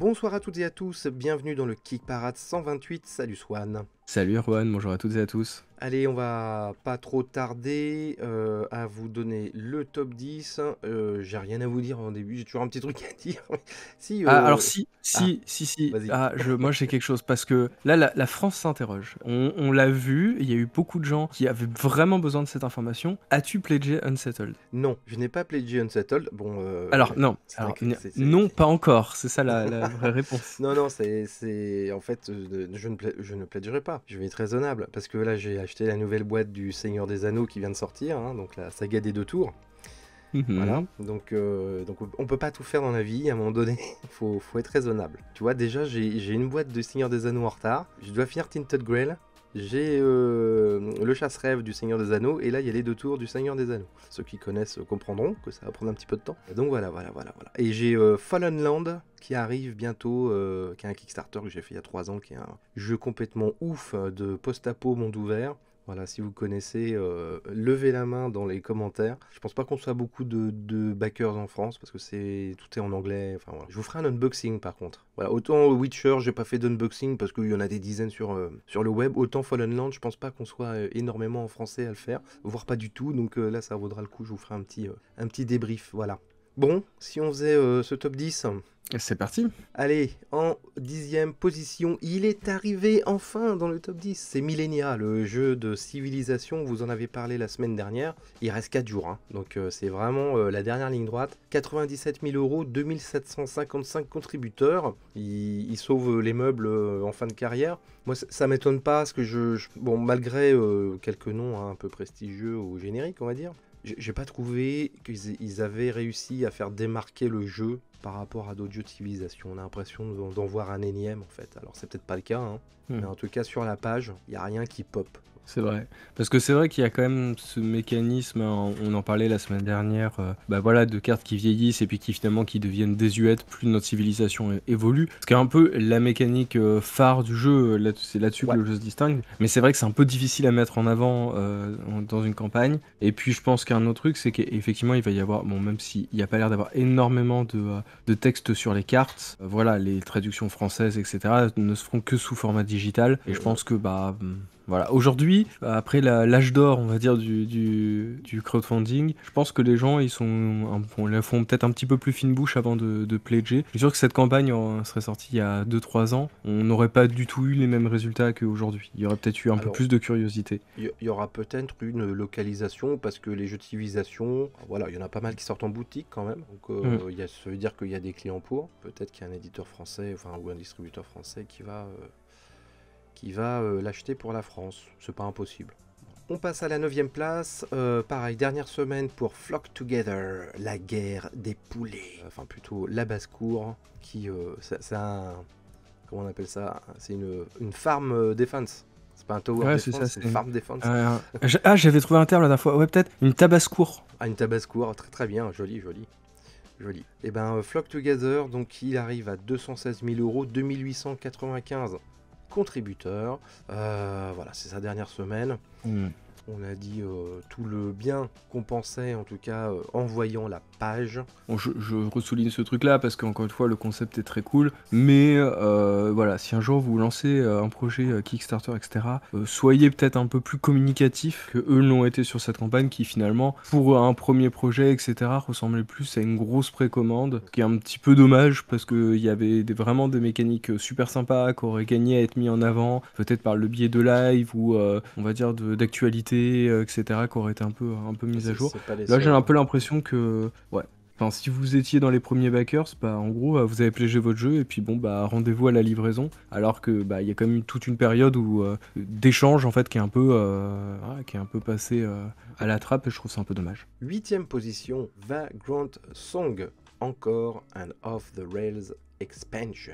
Bonsoir à toutes et à tous, bienvenue dans le Kick Parade 128, salut Swan. Salut Erwan, bonjour à toutes et à tous. Allez, on va pas trop tarder à vous donner le top 10. J'ai rien à vous dire en début, j'ai toujours un petit truc à dire. Si, Ah, alors Ah, si. vas-y. Moi j'ai quelque chose parce que là, la France s'interroge. On l'a vu, il y a eu beaucoup de gens qui avaient vraiment besoin de cette information. As-tu pledgé Unsettled? Non, je n'ai pas pledgé Unsettled. Bon, Alors non, c'est vrai que non, pas encore. C'est ça la vraie réponse. Non, non, en fait, je ne plaiderai pas. Je vais être raisonnable parce que là, j'ai acheté la nouvelle boîte du Seigneur des Anneaux qui vient de sortir, hein, donc la saga des 2 tours. Voilà, Mhm. donc on peut pas tout faire dans la vie, à un moment donné, faut être raisonnable. Tu vois, déjà, j'ai une boîte de Seigneur des Anneaux en retard, je dois finir Tinted Grail, j'ai le chasse-rêve du Seigneur des Anneaux, et là, il y a les 2 tours du Seigneur des Anneaux. Ceux qui connaissent comprendront que ça va prendre un petit peu de temps. Et donc voilà. Et j'ai Fallen Land, qui arrive bientôt, qui est un Kickstarter que j'ai fait il y a 3 ans, qui est un jeu complètement ouf de post-apo monde ouvert. Voilà, si vous connaissez, levez la main dans les commentaires. Je pense pas qu'on soit beaucoup de backers en France parce que tout est en anglais. Enfin, voilà. Je vous ferai un unboxing par contre. Voilà, autant Witcher, j'ai pas fait d'unboxing parce qu'il y en a des dizaines sur le web. Autant Fallen Land, je pense pas qu'on soit énormément en français à le faire, voire pas du tout. Donc là, ça vaudra le coup. Je vous ferai un petit débrief. Voilà. Bon, si on faisait ce top 10. C'est parti. Allez, en 10e position, il est arrivé enfin dans le top 10. C'est Millennia, le jeu de civilisation. Vous en avez parlé la semaine dernière. Il reste 4 jours, hein. Donc c'est vraiment la dernière ligne droite. 97 000 euros, 2755 contributeurs. Il sauve les meubles en fin de carrière. Moi, ça m'étonne pas, parce que bon, malgré quelques noms hein, un peu prestigieux au générique, on va dire, j'ai pas trouvé qu'ils avaient réussi à faire démarquer le jeu par rapport à d'autres jeux de civilisation. On a l'impression d'en voir un énième en fait. Alors c'est peut-être pas le cas, hein, mais en tout cas sur la page, il n'y a rien qui pop. C'est vrai. Parce que c'est vrai qu'il y a quand même ce mécanisme, hein, on en parlait la semaine dernière, voilà, de cartes qui vieillissent et puis qui finalement qui deviennent désuètes plus notre civilisation évolue. Ce qui est un peu la mécanique phare du jeu, c'est là-dessus que Ouais. le jeu se distingue. Mais c'est vrai que c'est un peu difficile à mettre en avant dans une campagne. Et puis je pense qu'un autre truc, c'est qu'effectivement il va y avoir, bon, même s'il n'y a pas l'air d'avoir énormément de texte sur les cartes, voilà, les traductions françaises, etc., ne se feront que sous format digital. Et je pense que voilà, aujourd'hui, après l'âge d'or, on va dire, du crowdfunding, je pense que les gens, ils font peut-être un petit peu plus fine bouche avant de pledger. Je suis sûr que cette campagne serait sortie il y a 2-3 ans, on n'aurait pas du tout eu les mêmes résultats qu'aujourd'hui. Il y aurait peut-être eu un peu Alors, plus de curiosité. il y aura peut-être une localisation parce que les jeux de civilisation, voilà, il y en a pas mal qui sortent en boutique quand même. Donc ça veut dire qu'il y a des clients pour. Peut-être qu'il y a un éditeur français, enfin ou un distributeur français qui va l'acheter pour la France. C'est pas impossible. On passe à la 9e place. Pareil, dernière semaine pour Flock Together, la guerre des poulets. Enfin, plutôt la basse-cour, qui. C'est un. Comment on appelle ça? C'est une farm defense. C'est pas un tower Ouais, c'est ça, defense, c'est une farm defense. J'avais trouvé un terme la dernière fois, ouais, peut-être une tabascour. Ah, une tabascour, très très bien, joli. Et ben, Flock Together, donc il arrive à 216 000 euros, 2895 contributeurs. Voilà, c'est sa dernière semaine. On a dit tout le bien qu'on pensait, en tout cas, en voyant la page. Bon, je ressouligne ce truc-là parce qu'encore une fois, le concept est très cool. Mais voilà, si un jour vous lancez un projet Kickstarter, etc., soyez peut-être un peu plus communicatif que eux l'ont été sur cette campagne qui finalement, pour un premier projet, etc., ressemblait plus à une grosse précommande, ce qui est un petit peu dommage parce qu'il y avait vraiment des mécaniques super sympas qui auraient gagné à être mis en avant, peut-être par le biais de live ou on va dire d'actualité, etc., qui auraient été un peu mises à jour. C'est pas les Là, j'ai seuls, un hein. peu l'impression que, ouais, enfin, si vous étiez dans les premiers backers, en gros, vous avez pledgé votre jeu et puis bon, rendez-vous à la livraison. Alors que, il y a quand même toute une période où d'échange en fait qui est un peu, passé à la trappe et je trouve ça un peu dommage. 8e position, Vagrant Song, encore un Off the Rails Expansions.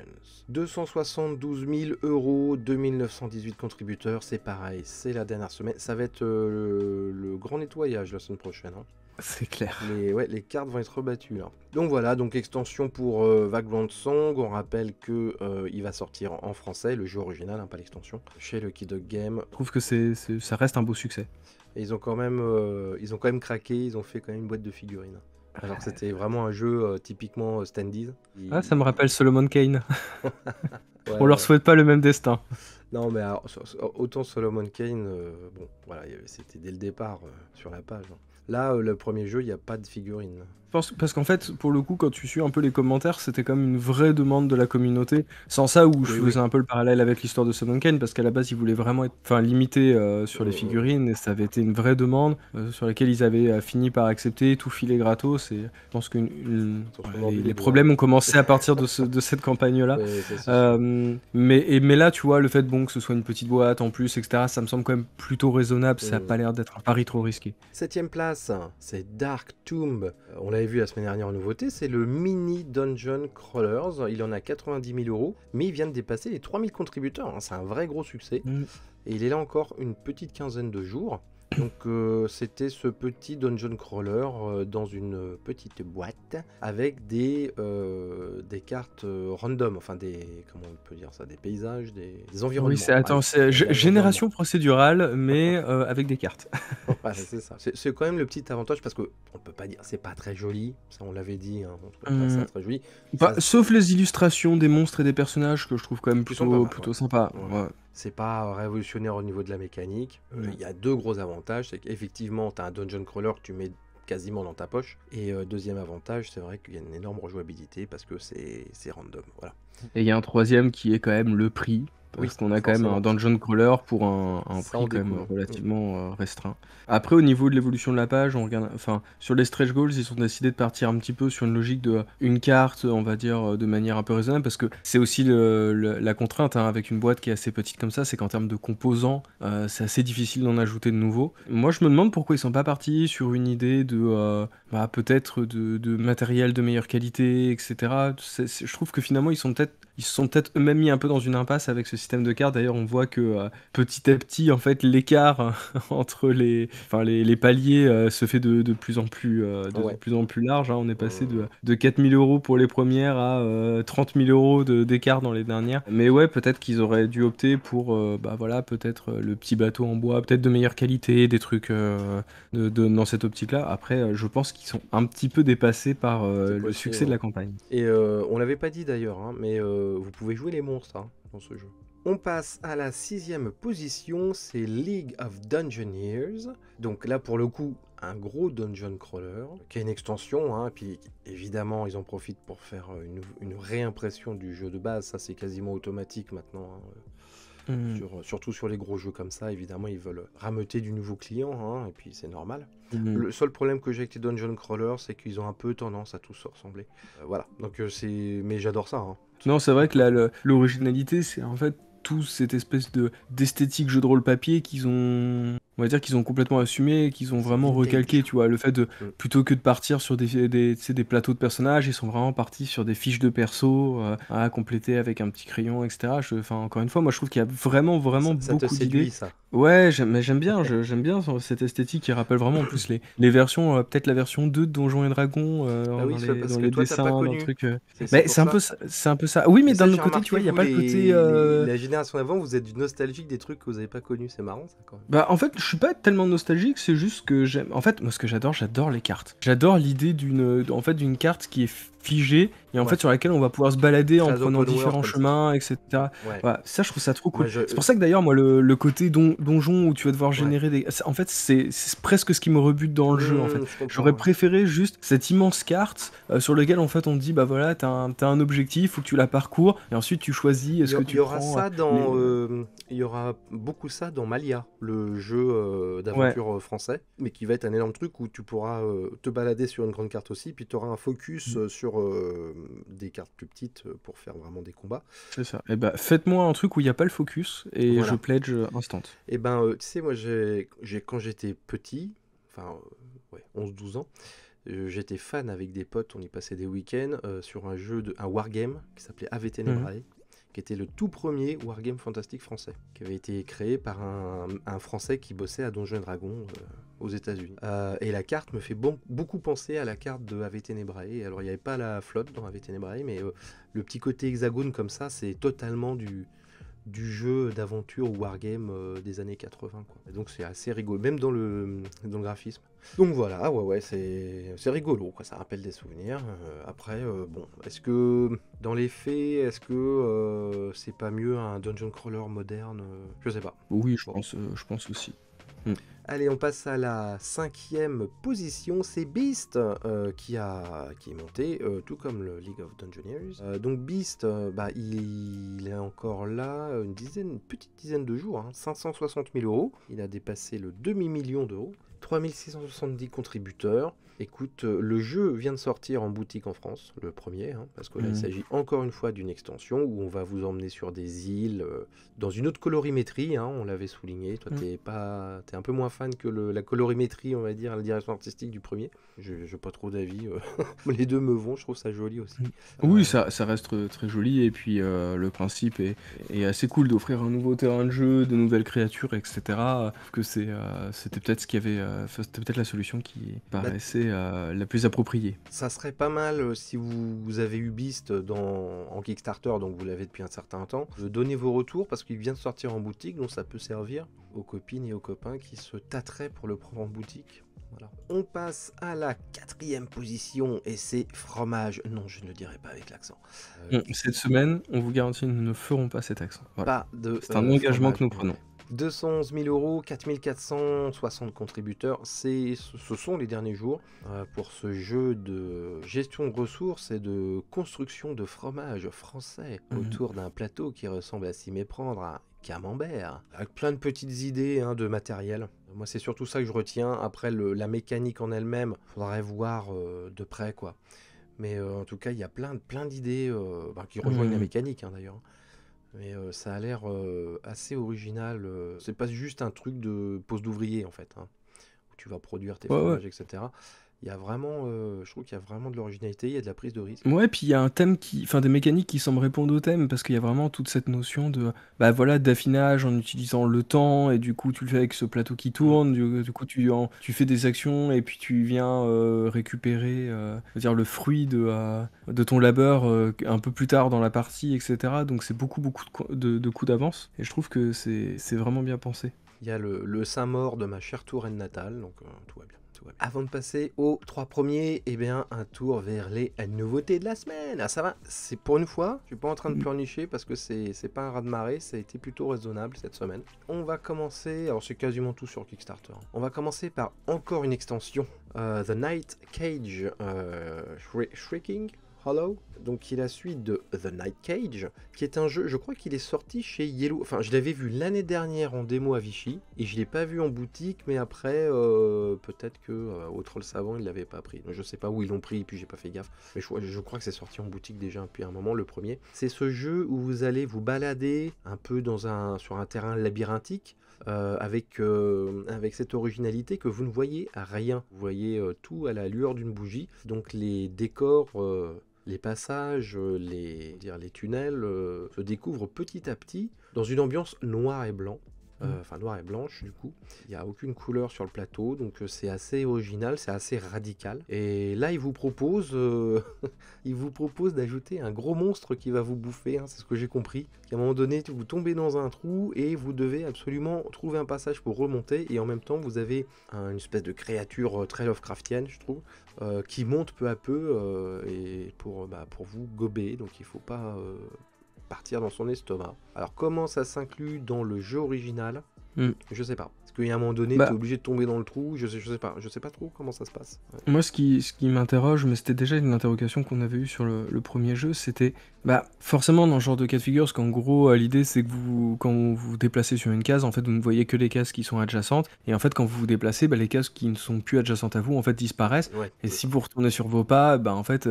272 000 euros, 2918 contributeurs, c'est pareil, c'est la dernière semaine. Ça va être le grand nettoyage la semaine prochaine, hein. C'est clair. Les cartes vont être rebattues là. Donc voilà, donc extension pour Vagrant Song. On rappelle que il va sortir en français, le jeu original, hein, pas l'extension, chez Lucky Dog Game. Je trouve que ça reste un beau succès. Et ils ont quand même craqué, ils ont fait quand même une boîte de figurines. Alors que c'était vraiment un jeu typiquement standees. Ah, ça me rappelle Solomon Kane. Ouais, On leur ouais. souhaite pas le même destin. Non, mais alors, autant Solomon Kane, bon, voilà, c'était dès le départ sur la page, hein. Là, le premier jeu, il n'y a pas de figurine. Parce qu'en fait, pour le coup, quand tu suis un peu les commentaires, c'était comme une vraie demande de la communauté. Sans ça, où je Oui, faisais oui. un peu le parallèle avec l'histoire de Solomon Kane, parce qu'à la base, ils voulaient vraiment être, enfin, limité sur les Euh, figurines, et ça avait été une vraie demande sur laquelle ils avaient fini par accepter, tout filer gratos. Et je pense que Attention, voilà, mordu les les doigts. problèmes ont commencé à partir de cette campagne-là. Oui, ça c'est sûr. Mais là, tu vois, le fait bon, que ce soit une petite boîte en plus, etc., ça me semble quand même plutôt raisonnable. Ça n'a Hmm. pas l'air d'être un pari trop risqué. 7ème place, c'est Dark Tomb. On l'avait vu la semaine dernière en nouveauté, c'est le mini Dungeon Crawlers. Il en a 90 000 euros, mais il vient de dépasser les 3000 contributeurs, hein. C'est un vrai gros succès. Et il est là encore une petite quinzaine de jours. Donc c'était ce petit dungeon crawler dans une petite boîte avec des cartes random, enfin comment on peut dire ça, des paysages, des environnements. Oui, Voilà, c'est des environnements. génération procédurale, mais avec des cartes. Voilà, c'est ça. C'est quand même le petit avantage parce que on peut pas dire c'est pas très joli, ça on l'avait dit, hein, on trouvait pas ça très joli. Bah, Ça, sauf les illustrations des monstres et des personnages que je trouve quand même qui sont pas mal, plutôt ouais. sympa. Ouais. Ouais. C'est pas révolutionnaire au niveau de la mécanique. Il y a deux gros avantages. C'est qu'effectivement, tu as un dungeon crawler que tu mets quasiment dans ta poche. Et deuxième avantage, c'est vrai qu'il y a une énorme rejouabilité parce que c'est random. Voilà. Et il y a un troisième qui est quand même le prix. Parce Oui, qu'on a quand même un forcément. dungeon crawler pour un Ça prix en quand même découle. relativement restreint. Après, au niveau de l'évolution de la page, on regarde, enfin, sur les stretch goals, ils ont décidé de partir un petit peu sur une logique de une carte, on va dire, de manière un peu raisonnable, parce que c'est aussi la contrainte hein, avec une boîte qui est assez petite comme ça, c'est qu'en termes de composants, c'est assez difficile d'en ajouter de nouveaux. Moi, je me demande pourquoi ils sont pas partis sur une idée de peut-être de matériel de meilleure qualité, etc. Je trouve que finalement, ils se sont peut-être eux-mêmes mis un peu dans une impasse avec ce système de cartes. D'ailleurs, on voit que petit à petit, en fait, l'écart entre les paliers se fait de plus en plus, de Ouais. plus en plus large, hein. On est passé de 4000 euros pour les premières à 30 000 euros d'écart dans les dernières. Mais ouais, peut-être qu'ils auraient dû opter pour, voilà, peut-être le petit bateau en bois, peut-être de meilleure qualité, des trucs dans cette optique-là. Après, je pense qu'ils sont un petit peu dépassés par C'est le possible, succès de ouais. la campagne. Et on l'avait pas dit d'ailleurs, hein, mais vous pouvez jouer les monstres hein, dans ce jeu. On passe à la 6ème position, c'est League of Dungeoneers. Donc là, pour le coup, un gros dungeon crawler, qui a une extension, hein, puis évidemment, ils en profitent pour faire une réimpression du jeu de base. Ça, c'est quasiment automatique maintenant, hein. Surtout sur les gros jeux comme ça, évidemment, ils veulent rameuter du nouveau client, hein, et puis c'est normal. Le seul problème que j'ai avec les dungeon crawlers, c'est qu'ils ont un peu tendance à tous se ressembler. Voilà, donc mais j'adore ça, hein. Non, c'est vrai que l'originalité, c'est en fait tout cette espèce d'esthétique jeu de rôle papier qu'ils ont, on va dire qu'ils ont complètement assumé, qu'ils ont C'est vraiment vintage. recalqué, tu vois, le fait de, plutôt que de partir sur tu sais, des plateaux de personnages, ils sont vraiment partis sur des fiches de perso, à compléter avec un petit crayon, etc. Enfin, encore une fois, moi je trouve qu'il y a vraiment Ça te beaucoup séduit, d'idées. ça. Ouais, j'aime bien, j'aime bien cette esthétique qui rappelle vraiment en plus les versions, peut-être la version 2 de Donjons et Dragons, Ah oui, parce dans que les toi, t'as pas dessins, dans le connu. truc. C'est Mais pour c'est un ça. peu c'est un peu ça. Oui, mais Mais d'un ça, autre j'ai côté, tu remarqué, vois, il n'y a vous, pas le côté. la génération d'avant, vous êtes du nostalgique des trucs que vous avez pas connus. C'est marrant, ça, quand même. Bah, en fait, je suis pas tellement nostalgique, c'est juste que j'aime. En fait, moi, ce que j'adore les cartes. J'adore l'idée d'une carte qui est figée et en Ouais. fait sur laquelle on va pouvoir se balader en Très prenant open world, différents comme ça. chemins, etc. Ouais. Voilà, ça, je trouve ça trop cool. Moi, C'est pour ça que d'ailleurs, moi, le côté donjon où tu vas devoir Ouais. générer des. En fait, c'est presque ce qui me rebute dans le jeu, en fait. Je comprends, J'aurais ouais. préféré juste cette immense carte sur laquelle, en fait, on te dit, bah voilà, t'as un objectif, faut que tu la parcours et ensuite tu choisis est-ce que Il tu y aura prends. ça dans, il y aura beaucoup ça dans Malia, le jeu Ouais. d'aventure français, mais qui va être un énorme truc où tu pourras te balader sur une grande carte aussi, puis tu auras un focus sur des cartes plus petites pour faire vraiment des combats. C'est ça. Et bah, faites-moi un truc où il n'y a pas le focus et Voilà. je pledge instant. Et ben, tu sais, moi, quand j'étais petit, enfin, ouais, 11-12 ans, j'étais fan avec des potes, on y passait des week-ends sur un wargame qui s'appelait Ave Tenebrae, qui était le tout premier wargame fantastique français, qui avait été créé par un Français qui bossait à Donjons et Dragons aux États-Unis. Et la carte me fait beaucoup penser à la carte de Ave Tenebrae. Alors, il n'y avait pas la flotte dans Ave Tenebrae, mais le petit côté hexagone comme ça, c'est totalement du jeu d'aventure ou wargame des années 80, quoi. Et donc c'est assez rigolo, même dans le graphisme. Donc voilà, ouais, c'est rigolo, quoi. Ça rappelle des souvenirs. Après, bon, est-ce que dans les faits, est-ce que c'est pas mieux un dungeon crawler moderne? Je sais pas. Oui, Bon. je pense aussi. Mm. Allez, on passe à la 5e position, c'est Beast qui est monté, tout comme le League of Dungeoneers. Donc Beast, il est encore là une petite dizaine de jours, 560 000 euros. Il a dépassé le demi-million d'euros. 3670 contributeurs. Écoute, le jeu vient de sortir en boutique en France, le premier, parce que là, il s'agit encore une fois d'une extension où on va vous emmener sur des îles, dans une autre colorimétrie, on l'avait souligné. Toi, t'es un peu moins fan que la colorimétrie, on va dire, la direction artistique du premier. J'ai pas trop d'avis. Les deux me vont, je trouve ça joli aussi. Oui, ça reste très joli, et puis le principe est assez cool d'offrir un nouveau terrain de jeu, de nouvelles créatures, etc. Que c'était peut-être c'était peut-être la solution qui paraissait la plus appropriée. Ça serait pas mal si vous avez eu Beast en Kickstarter, donc vous l'avez depuis un certain temps, de donner vos retours parce qu'il vient de sortir en boutique, donc ça peut servir aux copines et aux copains qui se tâteraient pour le prendre en boutique. Voilà. On passe à la 4e position et c'est fromage. Non, je ne le dirai pas avec l'accent. Cette semaine, on vous garantit, nous ne ferons pas cet accent. Voilà. C'est un engagement que nous prenons. 211 000 euros, 4460 contributeurs, ce sont les derniers jours pour ce jeu de gestion de ressources et de construction de fromage français autour d'un plateau qui ressemble à s'y méprendre à Camembert, avec plein de petites idées de matériel. Moi, c'est surtout ça que je retiens. Après, la mécanique en elle-même, faudrait voir de près, quoi. Mais en tout cas, il y a plein d'idées qui rejoignent la mécanique, d'ailleurs. Mais ça a l'air assez original. C'est pas juste un truc de poste d'ouvrier, en fait, où tu vas produire tes fromages, etc. Il y a vraiment, je trouve qu'il y a vraiment de l'originalité, il y a de la prise de risque. Ouais, puis il y a un thème des mécaniques qui semblent répondre au thème, parce qu'il y a vraiment toute cette notion d'affinage en utilisant le temps, et du coup tu le fais avec ce plateau qui tourne, du coup tu fais des actions, et puis tu viens récupérer le fruit de ton labeur un peu plus tard dans la partie, etc. Donc c'est beaucoup de coups d'avance, et je trouve que c'est vraiment bien pensé. Il y a le Saint-Maur de ma chère Touraine natale, donc tout va bien. Avant de passer aux 3 premiers, un tour vers les nouveautés de la semaine. Ça va, c'est pour une fois, je suis pas en train de pleurnicher parce que c'est pas un raz-de-marée, ça a été plutôt raisonnable cette semaine. On va commencer, alors c'est quasiment tout sur Kickstarter. On va commencer par encore une extension, The Night Cage Shrieking Hollow, donc qui est la suite de The Night Cage, qui est un jeu, je crois qu'il est sorti chez Yellow, enfin je l'avais vu l'année dernière en démo à Vichy, et je l'ai pas vu en boutique, mais après, peut-être que au Troll Savant ils l'avaient pas pris, donc je sais pas où ils l'ont pris, et puis j'ai pas fait gaffe, mais je crois que c'est sorti en boutique déjà depuis un moment, le premier. C'est ce jeu où vous allez vous balader un peu sur un terrain labyrinthique, avec cette originalité que vous ne voyez rien, vous voyez tout à la lueur d'une bougie, donc les décors, les passages, les tunnels se découvrent petit à petit dans une ambiance noir et blanc. Noir et blanche du coup. Il n'y a aucune couleur sur le plateau, donc c'est assez original, c'est assez radical. Et là, il vous propose d'ajouter un gros monstre qui va vous bouffer, c'est ce que j'ai compris. À un moment donné, vous tombez dans un trou et vous devez absolument trouver un passage pour remonter. Et en même temps, vous avez une espèce de créature très Lovecraftienne, je trouve, qui monte peu à peu et pour vous gober. Donc il ne faut pas partir dans son estomac. Alors comment ça s'inclut dans le jeu original? Je sais pas. Parce qu'il y a un moment donné, tu es obligé de tomber dans le trou, je sais pas trop comment ça se passe. Ouais. Moi, ce qui m'interroge, mais c'était déjà une interrogation qu'on avait eue sur le premier jeu, c'était forcément dans ce genre de cas de figure, parce qu'en gros, l'idée c'est que quand vous vous déplacez sur une case, en fait, vous ne voyez que les cases qui sont adjacentes, et en fait, quand vous vous déplacez, les cases qui ne sont plus adjacentes à vous, en fait, disparaissent. Ouais, et si vous retournez sur vos pas, en fait,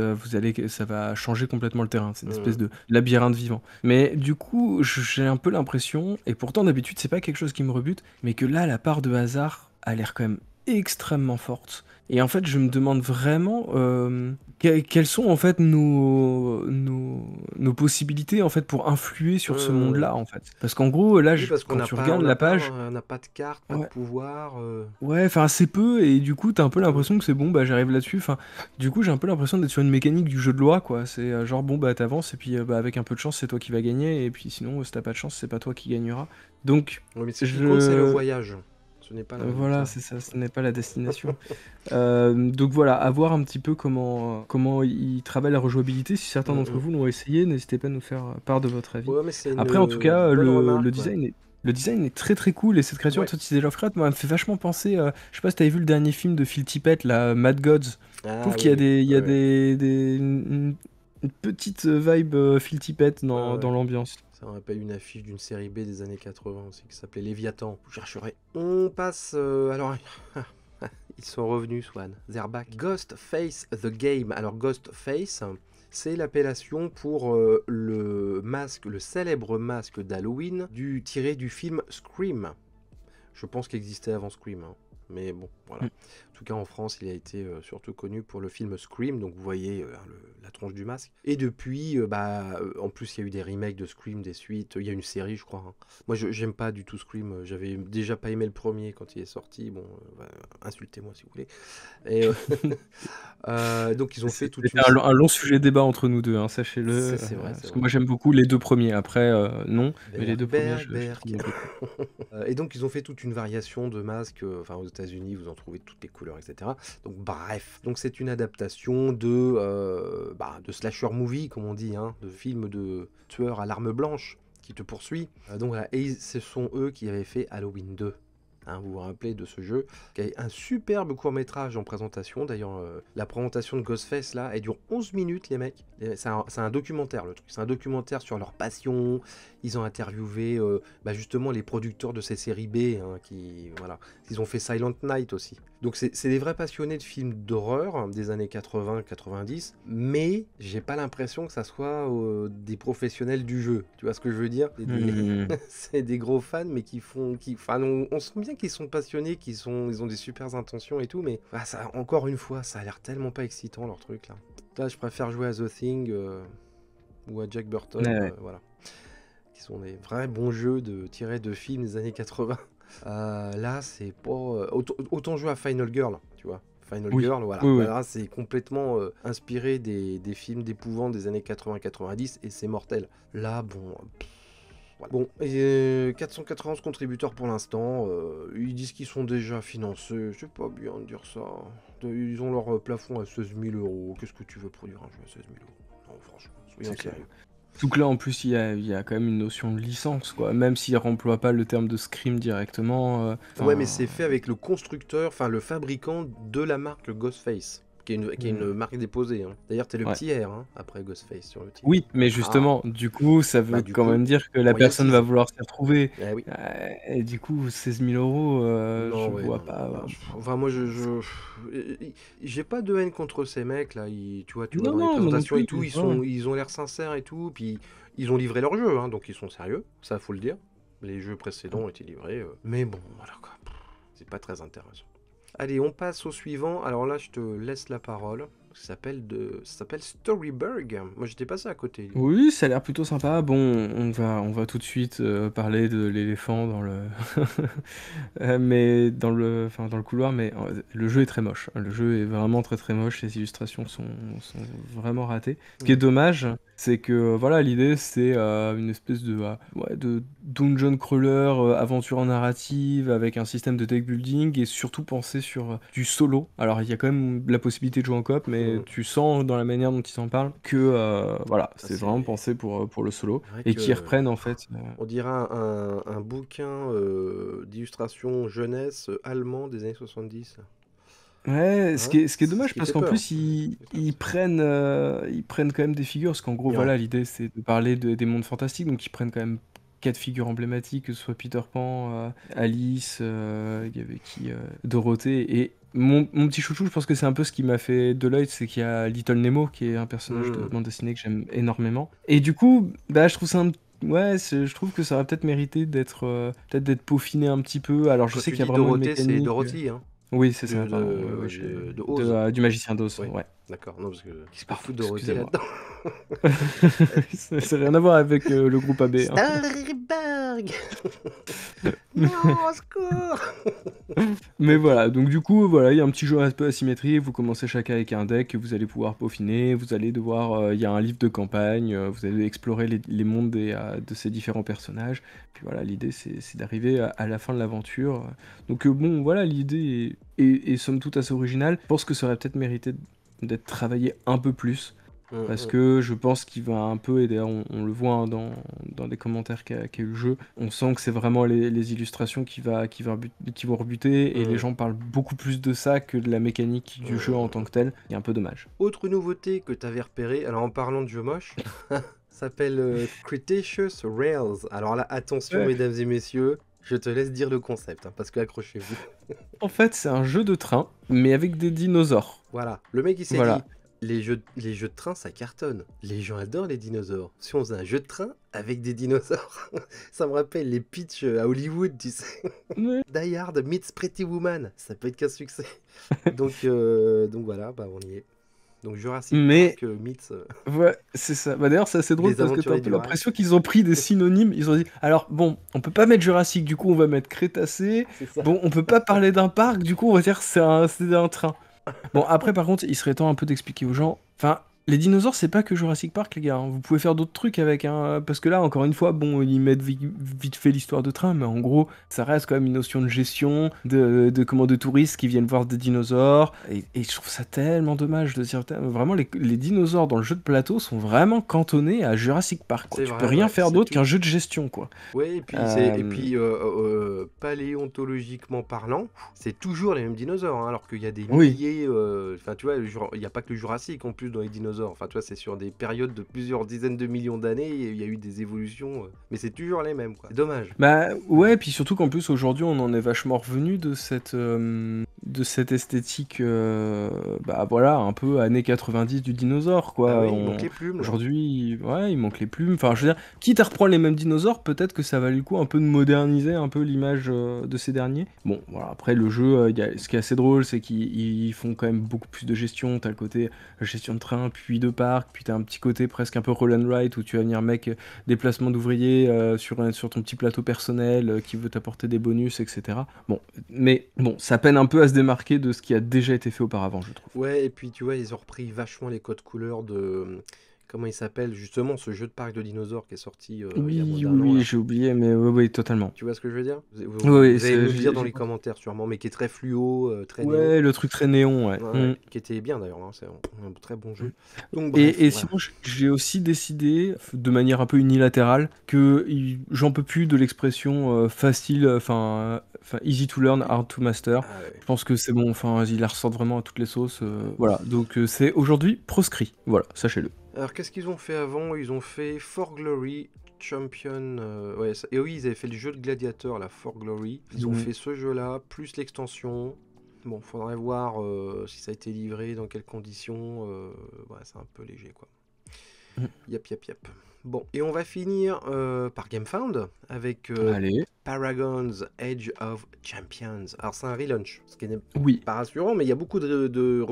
ça va changer complètement le terrain. C'est une espèce de labyrinthe vivant. Mais du coup, j'ai un peu l'impression, et pourtant d'habitude, c'est pas quelque chose qui me rebute, mais que là, la part de hasard a l'air quand même extrêmement fortes. Et en fait, je me demande vraiment quelles sont en fait nos possibilités en fait pour influer sur ce Hum. monde-là en fait. Parce qu'en gros, là, Oui, parce qu'on quand n'a tu pas, regardes la page, on n'a pas de carte, pas de ouais, pouvoir. ouais, enfin assez peu, et du coup, t'as un peu Hum. l'impression que c'est bon, bah j'arrive là-dessus. Enfin, du coup, j'ai un peu l'impression d'être sur une mécanique du jeu de loi, quoi. C'est genre, bon, bah t'avances, et puis bah, avec un peu de chance, c'est toi qui vas gagner, et puis sinon, si t'as pas de chance, c'est pas toi qui gagneras. Donc, Oui, mais ce qui compte, c'est le je. voyage. Ce n'est pas le Voilà, résultat. c'est ça, ce n'est pas la destination. Donc voilà, à voir un petit peu comment ils travaillent la rejouabilité. Si certains Hum, d'entre hum. vous l'ont essayé, n'hésitez pas à nous faire part de votre avis. Ouais, mais c'est Après, en tout une cas, bonne le remarque, ouais. design est très très cool, et cette créature Ouais. Tootsie Lovecraft, moi, elle me fait vachement penser. Je sais pas si t'avais vu le dernier film de Phil Tippett, la Mad Gods. Je trouve Ah qu'il y oui, a oui, des, il y ouais, a ouais. une petite vibe Phil Tippett Ouais, dans ouais. l'ambiance. Ça me rappelle une affiche d'une série B des années 80 aussi qui s'appelait Léviathan. Vous chercherez. On passe. Alors. Ils sont revenus, Swan. Zerback. Ghostface The Game. Alors, Ghostface, c'est l'appellation pour le masque, le célèbre masque d'Halloween tiré du film Scream. Je pense qu'il existait avant Scream, hein. Mais bon, voilà. Mm. En tout cas, en France, il a été surtout connu pour le film Scream, donc vous voyez la tronche du masque. Et depuis, en plus, il y a eu des remakes de Scream, des suites. Il y a une série, je crois, hein. Moi, j'aime pas du tout Scream. J'avais déjà pas aimé le premier quand il est sorti. Bon, insultez-moi si vous voulez. Et donc, ils ont fait toute C'était une. un long sujet débat entre nous deux, hein, sachez-le. C'est vrai, c'est Parce que vrai. moi j'aime beaucoup les deux premiers. Après, non, mais les Berk, deux premiers, Berk, je trouve Berk. beaucoup. Et donc, ils ont fait toute une variation de masques. Enfin, aux États-Unis, vous en trouvez de toutes les couleurs, etc. Donc, bref. Donc, c'est une adaptation de slasher movie, comme on dit, hein, de film de tueur à l'arme blanche qui te poursuit. Donc, voilà. Et ce sont eux qui avaient fait Halloween 2. Hein, vous vous rappelez de ce jeu, qui a un superbe court-métrage en présentation. D'ailleurs, la présentation de Ghostface, là, elle dure 11 minutes, les mecs. C'est un documentaire, le truc. C'est un documentaire sur leur passion. Ils ont interviewé justement les producteurs de ces séries B, hein, voilà. Ils ont fait Silent Night aussi. Donc c'est des vrais passionnés de films d'horreur des années 80-90, mais j'ai pas l'impression que ça soit des professionnels du jeu. Tu vois ce que je veux dire? C'est des gros fans, mais enfin, on sent bien qu'ils sont passionnés, ils ont des super intentions et tout, mais ça, encore une fois, ça a l'air tellement pas excitant leur truc là. Là, je préfère jouer à The Thing ou à Jack Burton, Ouais. voilà, qui sont des vrais bons jeux tirés de films des années 80. Là, c'est pas. Autant jouer à Final Girl, tu vois. Final Oui, Girl, voilà. oui, oui. Là, c'est complètement inspiré des films d'épouvante des années 80-90 et c'est mortel. Là, bon. Voilà. Bon, 491 contributeurs pour l'instant. Ils disent qu'ils sont déjà financés. C'est pas bien de dire ça. Ils ont leur plafond à 16 000 euros. Qu'est-ce que tu veux produire un jeu à 16 000 euros? Non, franchement, soyons C'est clair. sérieux. Donc là, en plus, il y a quand même une notion de licence, quoi. Même s'ils n'emploient pas le terme de scream directement. Ouais, mais c'est fait avec le constructeur, enfin le fabricant de la marque Ghostface, qui est une marque déposée, hein. D'ailleurs, t'es le Ouais. petit R, hein, après Ghostface sur le titre. Oui, mais Ah, justement, du coup, ça veut du quand coup, même dire que la personne va royalties. vouloir s'y retrouver. Eh oui. Et du coup, 16 000 euros, Non, je ouais, vois non, non. pas. Enfin, moi, j'ai pas de haine contre ces mecs là. Tu vois Non, dans les non, moi non présentations et plus. tout, Ouais. ils ont l'air sincères et tout. Puis ils ont livré leur jeu, hein, donc ils sont sérieux. Ça, faut le dire. Les jeux précédents ont été livrés. Mais bon, voilà quoi. C'est pas très intéressant. Allez, on passe au suivant. Alors là, je te laisse la parole. Ça s'appelle Storyburg. Moi, j'étais passé à côté. Oui, ça a l'air plutôt sympa. Bon, on va tout de suite parler de l'éléphant dans le, mais enfin, dans le couloir. Mais le jeu est très moche. Le jeu est vraiment très très moche. Les illustrations sont vraiment ratées. Ce qui est dommage, c'est que voilà, l'idée c'est une espèce de dungeon crawler, aventure narrative avec un système de deck building et surtout pensé sur du solo. Alors il y a quand même la possibilité de jouer en coop, mais tu sens dans la manière dont ils s'en parlent que voilà, c'est vraiment pensé pour le solo et qui reprennent en fait. On dirait un bouquin d'illustration jeunesse allemand des années 70. Ouais, Hein, ce qui est c'est ce dommage qui parce fait qu'en peur. plus ils prennent quand même des figures, parce qu'en gros Ouais. voilà, l'idée c'est de parler des mondes fantastiques, donc ils prennent quand même 4 figures emblématiques, que ce soit Peter Pan, Alice, il y avait qui, Dorothée, et mon petit chouchou, je pense que c'est un peu ce qui m'a fait de l'œil, c'est qu'il y a Little Nemo qui est un personnage de bande dessinée que j'aime énormément. Et du coup, bah je trouve ça je trouve que ça aurait peut-être mérité d'être peaufiné un petit peu. Alors je Quand sais tu qu'il y a dis vraiment une Dorothée, c'est mécanique. Dorothy, hein. Oui, c'est ça, de, pardon. Ouais, ouais, de Oz. du Magicien d'Oz, Oui, ouais. d'accord. Non, parce que qui se peut Pardon, foutre Dorothée excusez-moi. là-dedans. Ça n'a rien à voir avec le groupe AB, hein. Starberg. Non, au secours. Mais Ok. voilà, donc du coup, voilà, il y a un petit jeu un peu asymétrique, vous commencez chacun avec un deck que vous allez pouvoir peaufiner, vous allez devoir, il y a un livre de campagne, vous allez explorer les mondes de ces différents personnages, puis voilà, l'idée c'est d'arriver à la fin de l'aventure. Donc bon, voilà, l'idée est somme toute assez originale. Je pense que ça aurait peut-être mérité d'être travaillé un peu plus. Parce Mm. que je pense qu'il va un peu, et d'ailleurs on le voit hein, dans les commentaires qu'a eu le jeu, on sent que c'est vraiment les illustrations qui vont rebuter, et les Mm. gens parlent beaucoup plus de ça que de la mécanique du jeu en tant que tel. C'est un peu dommage. Autre nouveauté que tu avais repéré, alors en parlant de jeu moche, s'appelle Cretaceous Rails. Alors là, attention, Ouais. mesdames et messieurs, je te laisse dire le concept, hein, parce que accrochez-vous. En fait, c'est un jeu de train, mais avec des dinosaures. Voilà, le mec il s'est Voilà. dit, les jeux de train ça cartonne. Les gens adorent les dinosaures. Si on faisait un jeu de train avec des dinosaures, ça me rappelle les pitchs à Hollywood, tu sais. Ouais. Die Hard meets Pretty Woman, ça peut être qu'un succès. Donc voilà, bah on y est. Donc Jurassic Mais Park meets ouais, c'est ça. Bah d'ailleurs, c'est assez drôle les parce que t'as un aventuriers peu du rail. l'impression qu'ils ont pris des synonymes. Ils ont dit, alors bon, on peut pas mettre Jurassique, du coup on va mettre Crétacé. C'est ça. Bon, on peut pas parler d'un parc, du coup on va dire que c'est un train. Bon, après, par contre, il serait temps un peu d'expliquer aux gens. Enfin, les dinosaures, c'est pas que Jurassic Park, les gars, hein. Vous pouvez faire d'autres trucs avec, hein. Parce que là, encore une fois, bon, ils mettent vite fait l'histoire de train, mais en gros, ça reste quand même une notion de gestion, de touristes qui viennent voir des dinosaures. Et je trouve ça tellement dommage de dire, putain, vraiment, les dinosaures dans le jeu de plateau sont vraiment cantonnés à Jurassic Park, quoi. C'est Tu peux vrai, rien ouais, faire c'est d'autre tout. qu'un jeu de gestion, quoi. Ouais, et puis, Euh, paléontologiquement parlant, c'est toujours les mêmes dinosaures, hein, alors qu'il y a des Oui. milliers. Enfin, tu vois, il n'y a pas que le Jurassique en plus dans les dinosaures. Enfin, tu vois, c'est sur des périodes de plusieurs dizaines de millions d'années, et il y a eu des évolutions, mais c'est toujours les mêmes, quoi. C'est dommage. Bah ouais, puis surtout qu'en plus aujourd'hui on en est vachement revenu de cette esthétique, bah voilà, un peu années 90 du dinosaure, Bah quoi. oui, il manque les plumes, là. Aujourd'hui, ouais, il manque les plumes. Enfin, je veux dire, quitte à reprendre les mêmes dinosaures, peut-être que ça valait le coup un peu de moderniser un peu l'image de ces derniers. Bon, voilà, après le jeu, ce qui est assez drôle, c'est qu'ils font quand même beaucoup plus de gestion. T'as le côté gestion de train, puis de parc, puis t'as un petit côté presque un peu roll and write où tu vas venir mec déplacement d'ouvriers sur ton petit plateau personnel qui veut t'apporter des bonus, etc. Bon, mais bon, ça peine un peu à se démarquer de ce qui a déjà été fait auparavant, je trouve. Ouais, et puis, tu vois, ils ont repris vachement les codes couleurs de. Comment il s'appelle, justement, ce jeu de parc de dinosaures qui est sorti il y a moins Oui, d'un oui, an, oui, là. j'ai oublié, mais oui, oui, totalement. Tu vois ce que je veux dire? Oui, oui, Vous allez nous le dire dans j'ai les pensé. commentaires, sûrement, mais qui est très fluo, très néon. Ouais, le truc très néon, ouais. Ouais, ouais, Mm. qui était bien d'ailleurs, hein, c'est un très bon Mm. jeu. Donc bref, Et voilà. sinon, j'ai aussi décidé, de manière un peu unilatérale, que j'en peux plus de l'expression facile, enfin easy to learn, hard to master. Ah ouais. Je pense que c'est bon, enfin, ils la ressortent vraiment à toutes les sauces. Voilà, donc c'est aujourd'hui proscrit. Voilà, sachez-le. Alors qu'est-ce qu'ils ont fait avant? Ils ont fait For Glory Champion. Ouais, et oui, ils avaient fait le jeu de gladiateur, la For Glory. Ils ont Mm. fait ce jeu-là, plus l'extension. Bon, faudrait voir si ça a été livré, dans quelles conditions. Ouais, c'est un peu léger, quoi. Mm. Yep, yep, yep. Bon, et on va finir par GameFound avec Allez. Paragon's Age of Champions. Alors c'est un relaunch, ce qui n'est Oui. pas rassurant, mais il y a beaucoup de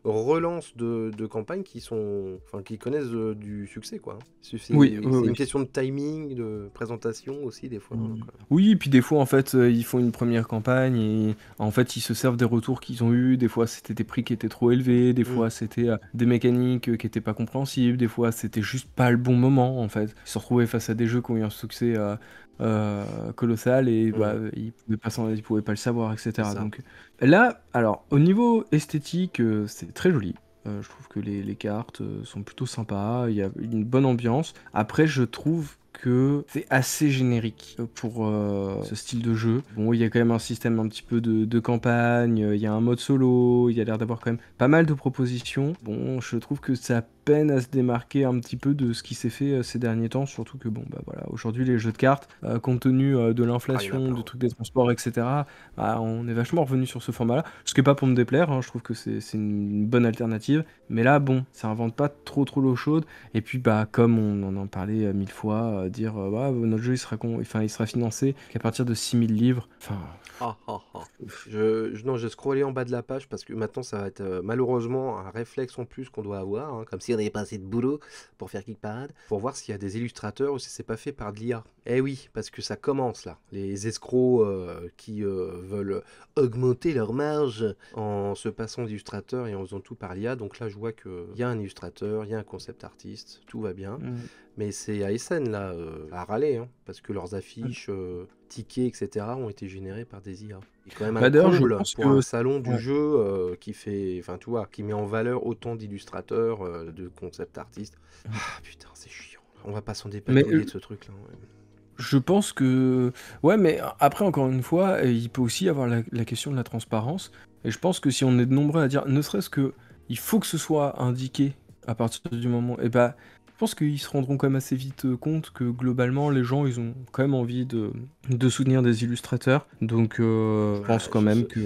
relances de campagnes qui connaissent du succès, quoi. C'est Oui, oui, une oui. question de timing, de présentation aussi des fois, hein, Mm. donc, Oui, et puis des fois, en fait, ils font une première campagne et en fait, ils se servent des retours qu'ils ont eus. Des fois, c'était des prix qui étaient trop élevés, des fois, c'était des mécaniques qui étaient pas compréhensibles, des fois, c'était juste pas le bon moment, en fait. Ils se retrouvaient face à des jeux qui ont eu un succès colossal et bah, ils pouvaient pas le savoir, etc. C'est ça. Donc là, alors, au niveau esthétique, c'est très joli. Je trouve que les cartes sont plutôt sympas, il y a une bonne ambiance. Après, je trouve que c'est assez générique pour ce style de jeu. Bon, il y a quand même un système un petit peu de campagne, il y a un mode solo, il y a l'air d'avoir quand même pas mal de propositions. Bon, je trouve que ça peine à se démarquer un petit peu de ce qui s'est fait ces derniers temps, surtout que bon, bah voilà, aujourd'hui les jeux de cartes, compte tenu de l'inflation, plein. du truc des transports, etc., bah, on est vachement revenu sur ce format-là. Ce qui est pas pour me déplaire, hein, je trouve que c'est une bonne alternative. Mais là, bon, ça invente pas trop l'eau chaude. Et puis, bah, comme on en parlait 1000 fois, dire ouais, notre jeu il sera financé qu'à partir de 6000 livres. Enfin, Ah, ah, ah. Non, j'ai scrollé en bas de la page parce que maintenant ça va être malheureusement un réflexe en plus qu'on doit avoir, hein, comme si on n'avait pas assez de boulot pour faire Geek Parade, pour voir s'il y a des illustrateurs ou si c'est pas fait par de l'IA. Eh oui, parce que ça commence là. Les escrocs qui veulent augmenter leur marge en se passant d'illustrateurs et en faisant tout par l'IA. Donc là, je vois qu'il y a un illustrateur, il y a un concept artiste, tout va bien. Mais c'est ASN là, à râler, hein, parce que leurs affiches, tickets, etc. ont été générés par des IA. C'est quand même un d'ailleurs, je comble pense pour que un salon du ouais. jeu qui fait, enfin, tu vois, qui met en valeur autant d'illustrateurs, de concept artistes. Ah putain, c'est chiant. On va pas s'en Mais dépatouiller de ce truc-là. Ouais. je pense que ouais, mais après encore une fois, il peut aussi y avoir la question de la transparence. Et je pense que si on est nombreux à dire, ne serait-ce que il faut que ce soit indiqué à partir du moment, et bah, je pense qu'ils se rendront quand même assez vite compte que globalement les gens ils ont quand même envie de soutenir des illustrateurs. Donc je pense Ouais, quand même que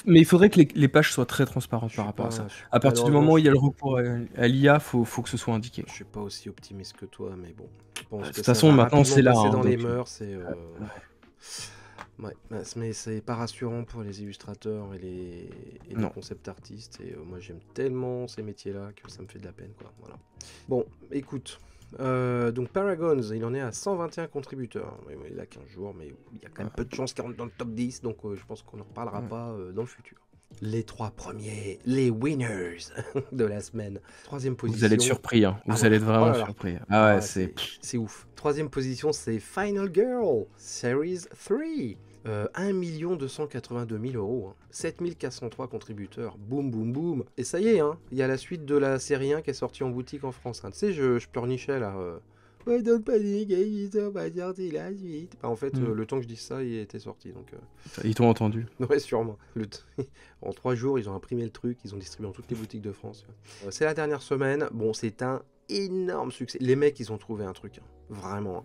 mais il faudrait que les pages soient très transparentes je par suis rapport à ça. pas, je- À partir du malheureusement, moment où je il y a le recours à l'IA, faut que ce soit indiqué, je quoi. suis pas aussi optimiste que toi, mais bon, je pense De que toute ça façon, va maintenant rapidement c'est là, passer hein, dans les donc mœurs. Et, ouais. ouais, mais c'est pas rassurant pour les illustrateurs et les Non. concept artistes. Et moi, j'aime tellement ces métiers-là que ça me fait de la peine, quoi. Voilà. Bon, écoute. Donc Paragons, il en est à 121 contributeurs. Oui, il a 15 jours, mais il y a quand même peu de chances qu'il rentre dans le top 10, donc je pense qu'on n'en reparlera Ouais. pas dans le futur. Les 3 premiers, les winners de la semaine. Troisième Vous allez être position. surpris, hein. Ah Vous ouais, allez être oh vraiment là là. surpris. Ah Ah ouais, ouais, c'est c'est ouf. Troisième position, c'est Final Girl, Series 3. 1 282 000 euros. Hein. 7403 contributeurs. Boum, boum, boum. Et ça y est, hein, il y a la suite de la série 1 qui est sortie en boutique en France. Hein. Tu sais, je pleurnichais là. Ouais, don't panique, ils ont pas sorti la suite. Bah, en fait, le temps que je dise ça, il était sorti. Donc, Ils t'ont entendu. ouais, sûrement. En 3 jours, ils ont imprimé le truc, ils ont distribué dans toutes les boutiques de France. C'est la dernière semaine. Bon, c'est un énorme succès. Les mecs, ils ont trouvé un truc. Hein. Vraiment.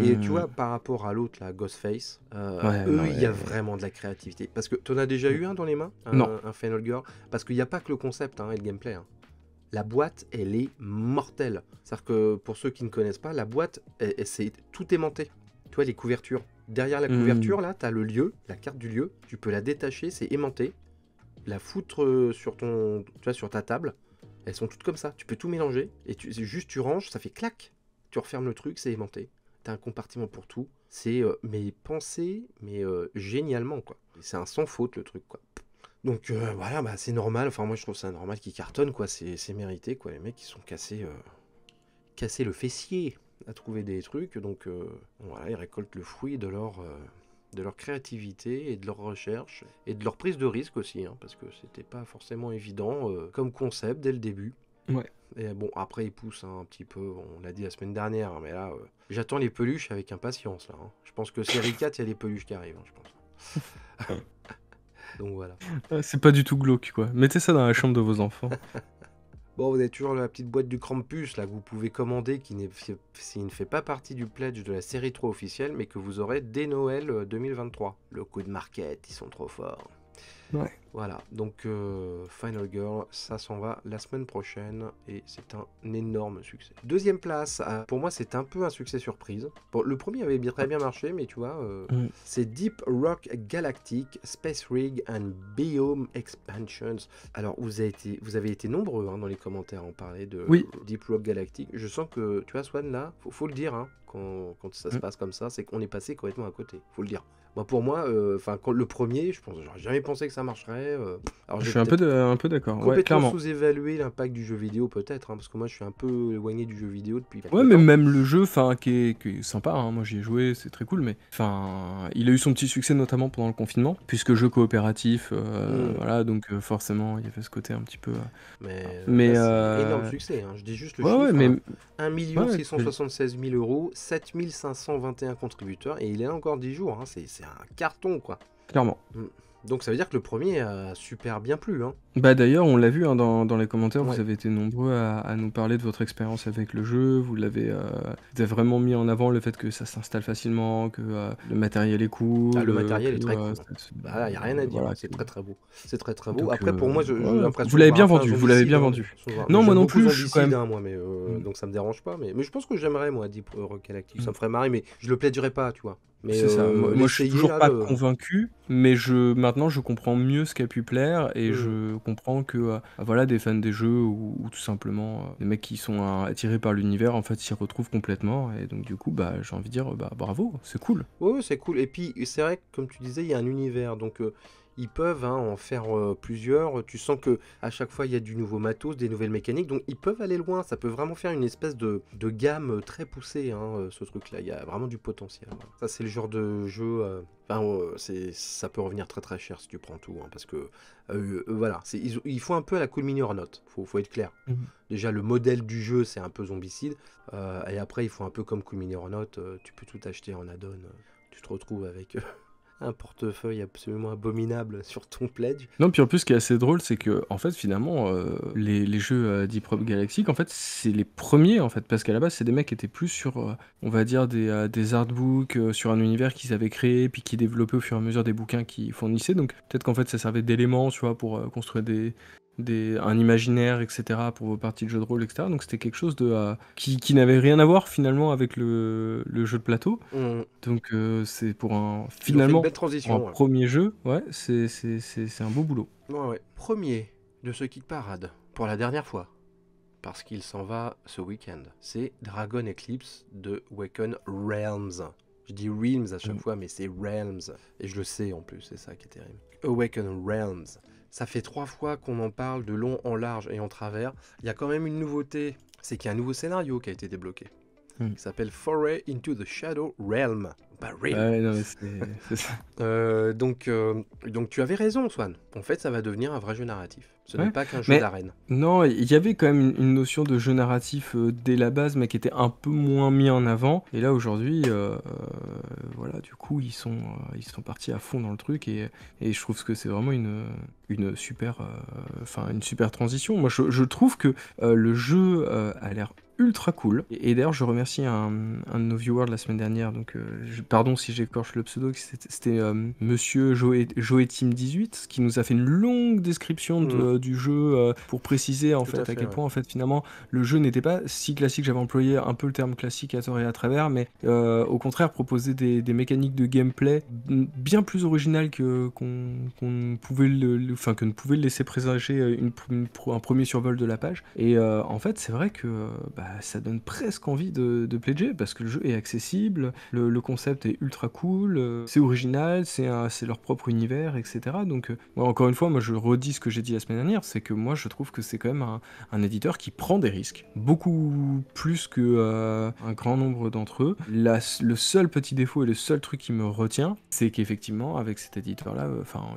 Et tu vois, par rapport à l'autre, la Ghostface, Ouais, eux, non, il y a ouais. vraiment de la créativité. Parce que tu en as déjà eu un dans les mains, Non. un Final Girl. Parce qu'il n'y a pas que le concept hein, et le gameplay. Hein. La boîte, elle est mortelle. C'est-à-dire que pour ceux qui ne connaissent pas, la boîte, c'est tout aimanté. Tu vois, les couvertures. Derrière la couverture, là, tu as le lieu, la carte du lieu. Tu peux la détacher, c'est aimanté. La foutre sur sur ta table. Elles sont toutes comme ça. Tu peux tout mélanger. Et juste tu ranges, ça fait clac. Tu refermes le truc, c'est aimanté. T'as un compartiment pour tout. C'est mais pensé, mais génialement, quoi. C'est un sans faute, le truc, quoi. Donc voilà, bah, c'est normal. Enfin, moi, je trouve ça normal qu'ils cartonnent, quoi. C'est mérité, quoi. Les mecs, ils sont cassés le fessier à trouver des trucs. Donc voilà, ils récoltent le fruit de leur créativité et de leur recherche et de leur prise de risque aussi, hein, parce que c'était pas forcément évident comme concept dès le début. Ouais. Et bon, après, ils poussent un petit peu, on l'a dit la semaine dernière, hein, mais là, j'attends les peluches avec impatience. Là, hein. Je pense que série 4, il y a les peluches qui arrivent, hein, je pense. Donc voilà. C'est pas du tout glauque, quoi. Mettez ça dans la chambre de vos enfants. Bon, vous avez toujours la petite boîte du Krampus là, que vous pouvez commander, qui ne fait pas partie du pledge de la série 3 officielle, mais que vous aurez dès Noël 2023. Le coup de market, ils sont trop forts. Ouais. Voilà, donc Final Girl, ça s'en va la semaine prochaine et c'est un énorme succès. Deuxième place, pour moi c'est un peu un succès surprise. Bon, le premier avait très bien marché, mais tu vois, c'est Deep Rock Galactic, Space Rig and Biome Expansions. Alors vous avez été nombreux hein, dans les commentaires à en parler de Deep Rock Galactic. Je sens que, tu vois Swan, là, faut le dire, hein, quand ça se passe comme ça, c'est qu'on est passé complètement à côté, faut le dire. Moi, pour moi, le premier, j'aurais jamais pensé que ça marcherait. Alors, je suis un peu d'accord. Ouais, complètement clairement. sous-évalué l'impact du jeu vidéo, peut-être, hein, parce que moi, je suis un peu éloigné du jeu vidéo depuis quelques Ouais, mais temps. même le jeu, qui est sympa, hein, moi j'y ai joué, c'est très cool, mais il a eu son petit succès notamment pendant le confinement, puisque jeu coopératif, voilà, donc forcément il y avait ce côté un petit peu. Mais là, c'est énorme succès, hein. Je dis juste le chiffre, mais... 1 676 000 euros, 7 521 contributeurs, et il est là encore 10 jours, hein. C'est un carton, quoi. Clairement. Donc ça veut dire que le premier a super bien plu, hein. Bah d'ailleurs, on l'a vu hein, dans les commentaires, vous Ouais. avez été nombreux à nous parler de votre expérience avec le jeu, vous avez vraiment mis en avant le fait que ça s'installe facilement, que le matériel est Ah, cool, le matériel est très cool, hein. ça se- Bah, y a rien à dire, hein. voilà. C'est très très beau. C'est très très beau. Donc Après, pour moi, j'ai ouais, l'impression vous de l'avez voir bien un peu un vendu, vous l'avez zombicide, bien hein. vendu. Mais Non, moi j'aime non beaucoup plus, je suis quand zombicide, même. hein, moi, Mm, donc ça me dérange pas. Mais je pense que j'aimerais, moi, Deep Rock Galactic. Ça mm. me ferait marrer, mais je le plaiderais pas, tu vois. Mais C'est ça. Moi, je suis l'essayer, toujours là, pas le. convaincu, mais maintenant, je comprends mieux ce qui a pu plaire et Hmm. je comprends que voilà, des fans des jeux ou tout simplement des mecs qui sont attirés par l'univers, en fait, s'y retrouvent complètement. Et donc, du coup, bah, j'ai envie de dire, bah, bravo, c'est cool. Ouais, ouais, c'est cool. Et puis, c'est vrai que, comme tu disais, il y a un univers. Donc, ils peuvent hein, en faire plusieurs. Tu sens que à chaque fois, il y a du nouveau matos, des nouvelles mécaniques. Donc, ils peuvent aller loin. Ça peut vraiment faire une espèce de gamme très poussée, hein, ce truc-là. Il y a vraiment du potentiel. Ouais. Ça, c'est le genre de jeu. Enfin, ça peut revenir très très cher si tu prends tout. Hein, parce que, voilà. Ils font un peu à la Cool Mini or Not. Faut être clair. Mhm. Déjà, le modèle du jeu, c'est un peu zombicide. Et après, ils font un peu comme Cool Mini or Not. Tu peux tout acheter en add-on. Tu te retrouves avec un portefeuille absolument abominable sur ton pledge. Non, puis en plus, ce qui est assez drôle, c'est que, en fait, finalement, les jeux Deep Rock Galactic, en fait, c'est les premiers, en fait, parce qu'à la base, c'est des mecs qui étaient plus sur, on va dire, des artbooks, sur un univers qu'ils avaient créé, puis qui développaient au fur et à mesure des bouquins qu'ils fournissaient. Donc, peut-être qu'en fait, ça servait d'élément, tu vois, pour construire un imaginaire, etc., pour vos parties de jeux de rôle, etc. Donc, c'était quelque chose qui n'avait rien à voir, finalement, avec le jeu de plateau. Mm. Donc, c'est Ils ont fait une finalement, belle pour un transition. Ouais. premier jeu, ouais, c'est un beau boulot. Ouais, ouais. Premier de ce kit parade, pour la dernière fois, parce qu'il s'en va ce week-end, c'est Dragon Eclipse de Waken Realms. Je dis Realms à chaque fois, mais c'est Realms. Et je le sais en plus, c'est ça qui est terrible. Awaken Realms. Ça fait 3 fois qu'on en parle de long en large et en travers. Il y a quand même une nouveauté, c'est qu'il y a un nouveau scénario qui a été débloqué. Mm. Qui s'appelle Foray into the Shadow Realm. Bah, Realm. Ouais, non, mais c'est ça. Donc tu avais raison, Swan. En fait, ça va devenir un vrai jeu narratif. Ce Ouais, n'est pas qu'un jeu mais d'arène. non, il y avait quand même une notion de jeu narratif dès la base, mais qui était un peu moins mis en avant. Et là, aujourd'hui, voilà, du coup, ils sont partis à fond dans le truc et je trouve que c'est vraiment une super, une super transition. Moi, je trouve que le jeu a l'air ultra cool. Et d'ailleurs, je remercie un de nos viewers de la semaine dernière. Donc, pardon si j'écorche le pseudo, c'était Monsieur Joetim18 qui nous a fait une longue description du jeu pour préciser en Tout fait à à fait, quel ouais. point en fait finalement le jeu n'était pas si classique. J'avais employé un peu le terme classique à tort et à travers, mais au contraire proposer des mécaniques de gameplay bien plus originales qu'on pouvait que ne pouvait le laisser présager un premier survol de la page. Et en fait, c'est vrai que ça donne presque envie de pledger parce que le jeu est accessible, le concept est ultra cool, c'est original, c'est leur propre univers, etc. Donc, encore une fois, moi je redis ce que j'ai dit la semaine dernière, c'est que moi je trouve que c'est quand même un éditeur qui prend des risques, beaucoup plus que un grand nombre d'entre eux. Le seul petit défaut et le seul truc qui me retient, c'est qu'effectivement, avec cet éditeur-là,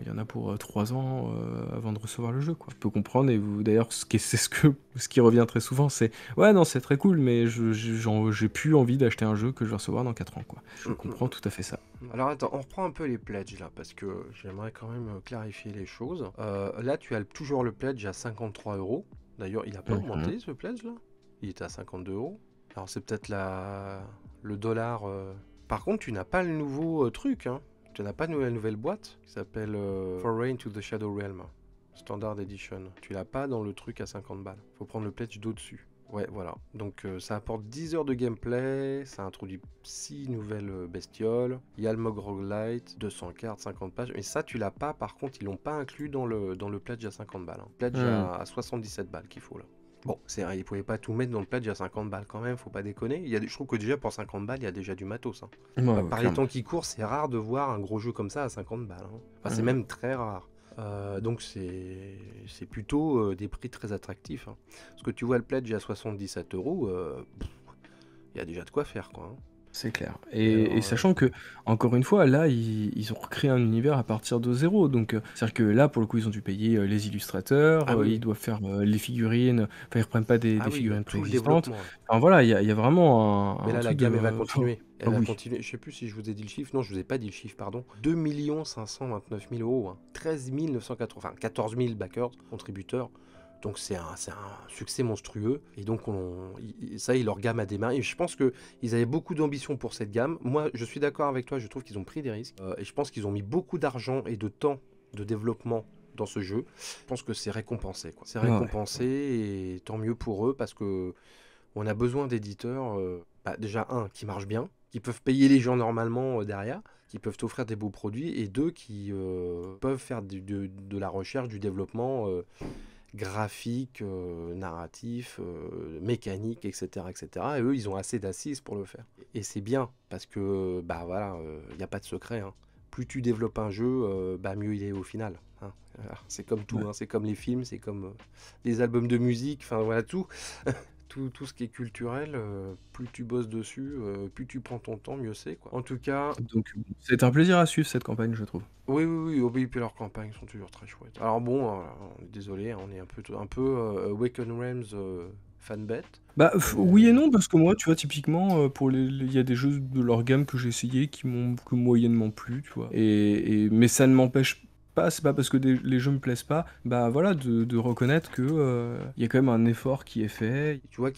il y en a pour 3 ans avant de recevoir le jeu, quoi. Je peux comprendre, et d'ailleurs, ce qui revient très souvent, c'est ouais, non, c'est très cool, mais j'ai plus envie d'acheter un jeu que je vais recevoir dans 4 ans, quoi. Je comprends tout à fait ça. Alors attends, on reprend un peu les pledges là, parce que j'aimerais quand même clarifier les choses. Là, tu as toujours le pledge à 53 euros. D'ailleurs, il n'a pas augmenté ce pledge là. Il était à 52 euros. Alors c'est peut-être le dollar. Par contre, tu n'as pas le nouveau truc, hein. Tu n'as pas la nouvelle boîte qui s'appelle Foray into the Shadow Realm. Standard Edition. Tu l'as pas dans le truc à 50 balles. Faut prendre le pledge d'au-dessus. Ouais, voilà. Donc ça apporte 10 heures de gameplay, ça introduit 6 nouvelles bestioles, il y a le mog roguelite, 200 cartes, 50 pages, mais ça tu l'as pas, par contre ils l'ont pas inclus dans le pledge à 50 balles. Hein. Pledge à 77 balles qu'il faut là. Bon, c'est vrai, ils pouvaient pas tout mettre dans le pledge à 50 balles quand même, faut pas déconner. Je trouve que déjà pour 50 balles, il y a déjà du matos. Hein. Ouais, Par les temps qui courent, c'est rare de voir un gros jeu comme ça à 50 balles. Hein. Enfin, c'est même très rare. Donc c'est plutôt des prix très attractifs. Hein. Parce que tu vois le pledge à 77 euros, il y a déjà de quoi faire, quoi. Hein. C'est clair. Et Et alors, sachant que, encore une fois, là, ils ont recréé un univers à partir de zéro. Donc, c'est-à-dire que là, pour le coup, ils ont dû payer les illustrateurs, ah ils oui, doivent faire les figurines, enfin, ils reprennent pas ah des oui, il y a figurines tout le préexistantes. développement là. Enfin voilà, il y a vraiment Mais un là, la truc de. gamme, elle va Enfin, continuer. ah Elle va oui. continuer. Je sais plus si je vous ai dit le chiffre. Non, je vous ai pas dit le chiffre, pardon. 2 529 000 euros. Hein. 13 980, enfin 14 000 backers, contributeurs. Donc c'est un succès monstrueux. Et donc ça, leur gamme a démarré. Et je pense qu'ils avaient beaucoup d'ambition pour cette gamme. Moi, je suis d'accord avec toi. Je trouve qu'ils ont pris des risques. Et je pense qu'ils ont mis beaucoup d'argent et de temps de développement dans ce jeu. Je pense que c'est récompensé, quoi. C'est Ouais, ouais. récompensé et tant mieux pour eux parce que on a besoin d'éditeurs, déjà un, qui marchent bien, qui peuvent payer les gens normalement derrière, qui peuvent t'offrir des beaux produits, et deux, qui peuvent faire de la recherche, du développement graphique, narratif, mécanique, etc., etc. Et eux, ils ont assez d'assises pour le faire. Et c'est bien, parce que, bah voilà, il n'y a pas de secret, hein. Plus tu développes un jeu, mieux il est au final, hein. Voilà. C'est comme tout, Ouais. hein. C'est comme les films, c'est comme les albums de musique, enfin voilà tout. Tout ce qui est culturel, plus tu bosses dessus, plus tu prends ton temps, mieux c'est, quoi. En tout cas, Donc, c'est un plaisir à suivre cette campagne, je trouve. oui, oui, oui, oh, oui, puis leurs campagnes sont toujours très chouettes. Alors bon, on est désolé, hein, on est un peu Awaken Realms fanbet. Bah, oui et Euh, non, parce que moi, tu vois, typiquement, il y a des jeux de leur gamme que j'ai essayé qui m'ont que moyennement plu, tu vois. Mais ça ne m'empêche pas, c'est pas parce que les jeux me plaisent pas, bah voilà, de reconnaître que il y a quand même un effort qui est fait. Tu vois,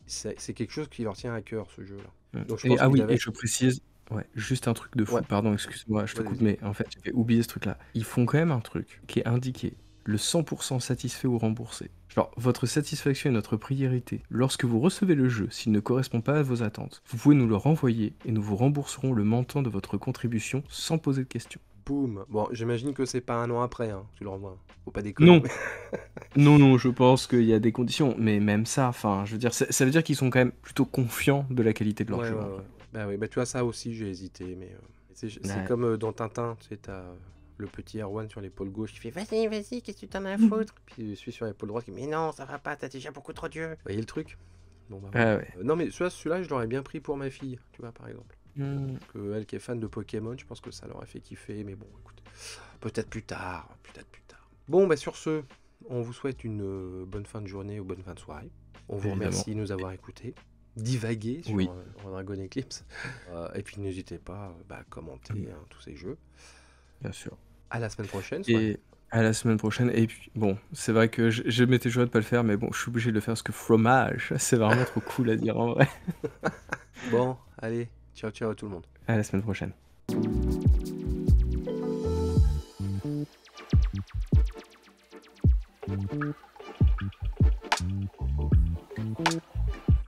c'est quelque chose qui leur tient à cœur, ce jeu-là. Donc je Et pense ah qu'il oui, et avait... je précise, ouais, juste un truc de Ouais, fou, pardon, excuse-moi, je te vas-y, coupe, vas-y. mais en fait, j'avais oublié ce truc-là. Ils font quand même un truc qui est indiqué, le 100% satisfait ou remboursé. Genre, votre satisfaction est notre priorité. Lorsque vous recevez le jeu, s'il ne correspond pas à vos attentes, vous pouvez nous le renvoyer et nous vous rembourserons le montant de votre contribution sans poser de questions. Boum. Bon, j'imagine que c'est pas un an après, hein, tu le renvoies. Faut pas déconner. Non, non, non, je pense qu'il y a des conditions, mais même ça, enfin, je veux dire, ça veut dire qu'ils sont quand même plutôt confiants de la qualité de leur Ouais, jeu, ouais, en ouais. vrai. Bah oui, bah tu vois, ça aussi, j'ai hésité, mais c'est Ouais. comme dans Tintin, tu sais, t'as le petit Erwan sur l'épaule gauche qui fait vas-y, vas-y, qu'est-ce que tu t'en as à foutre? Puis celui sur l'épaule droite qui mais non, ça va pas, t'as déjà beaucoup trop d'yeux. Vous voyez le truc? Bon, bah voilà. Ah ouais. Non, mais celui-là, je l'aurais bien pris pour ma fille, tu vois, par exemple. Hmm. Que elle qui est fan de Pokémon, je pense que ça l'aurait fait kiffer, mais bon, écoute, peut-être plus tard, peut-être plus tard. Bon, bah sur ce, on vous souhaite une bonne fin de journée ou bonne fin de soirée. On vous Évidemment. remercie de nous avoir écoutés, divaguer sur Oui. Dragon Eclipse. Et puis n'hésitez pas à commenter tous ces jeux. Bien sûr. À la semaine prochaine, Et à la semaine prochaine. Et puis, bon, c'est vrai que je m'étais joué de pas le faire, mais bon, je suis obligé de le faire parce que fromage, c'est vraiment trop cool à dire en vrai. Bon, allez, ciao ciao à tout le monde. À la semaine prochaine.